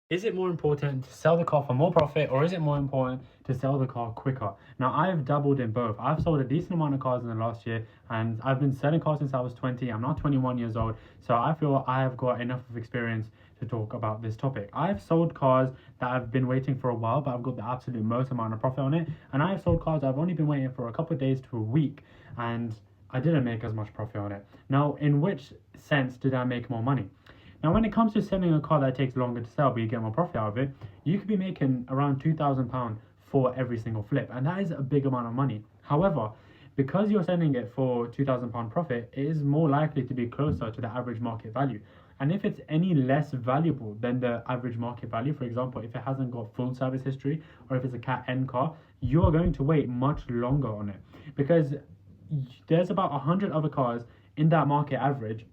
Is it more important to sell the car for more profit, or is it more important to sell the car quicker? Now, I've dabbled in both. I've sold a decent amount of cars in the last year, and I've been selling cars since I was 20. I'm now 21 years old, so I feel I have got enough of experience to talk about this topic. I've sold cars that I've been waiting for a while, but I've got the absolute most amount of profit on it, and I've sold cars I've only been waiting for a couple of days to a week, and I didn't make as much profit on it. Now, in which sense did I make more money? Now, when it comes to selling a car that takes longer to sell, but you get more profit out of it, you could be making around £2,000 for every single flip, and that is a big amount of money. However, because you're selling it for £2,000 profit, it is more likely to be closer to the average market value. And if it's any less valuable than the average market value, for example, if it hasn't got full service history, or if it's a Cat N car, you are going to wait much longer on it, because there's about 100 other cars in that market average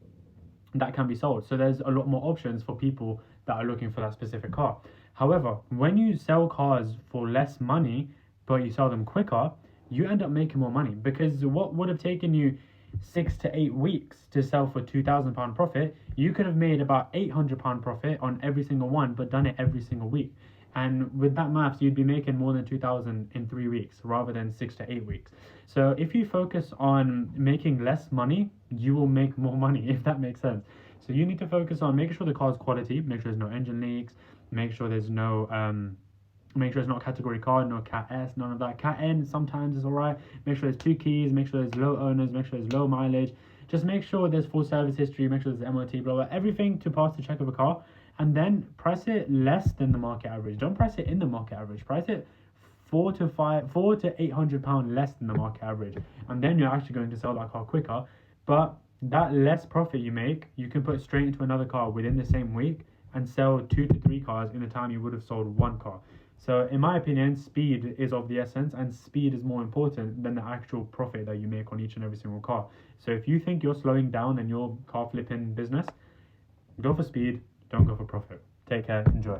that can be sold. So there's a lot more options for people that are looking for that specific car. However, when you sell cars for less money, but you sell them quicker, you end up making more money, because what would have taken you 6 to 8 weeks to sell for £2,000 profit, you could have made about £800 profit on every single one, but done it every single week. And with that maths, you'd be making more than 2,000 in 3 weeks rather than 6 to 8 weeks. So if you focus on making less money, you will make more money, if that makes sense. So you need to focus on making sure the car's quality, make sure there's no engine leaks, make sure there's no make sure it's not category car, no Cat S, none of that. Cat N sometimes is alright. Make sure there's 2 keys, make sure there's low owners, make sure there's low mileage. Just make sure there's full service history, make sure there's MOT, blah blah, everything to pass the check of a car, and then price it less than the market average. Don't price it in the market average. Price it four to £800 less than the market average, and then you're actually going to sell that car quicker. But that less profit you make, you can put straight into another car within the same week and sell 2 to 3 cars in the time you would have sold one car. So in my opinion, speed is of the essence, and speed is more important than the actual profit that you make on each and every single car. So if you think you're slowing down in your car flipping business, go for speed, don't go for profit. Take care, enjoy.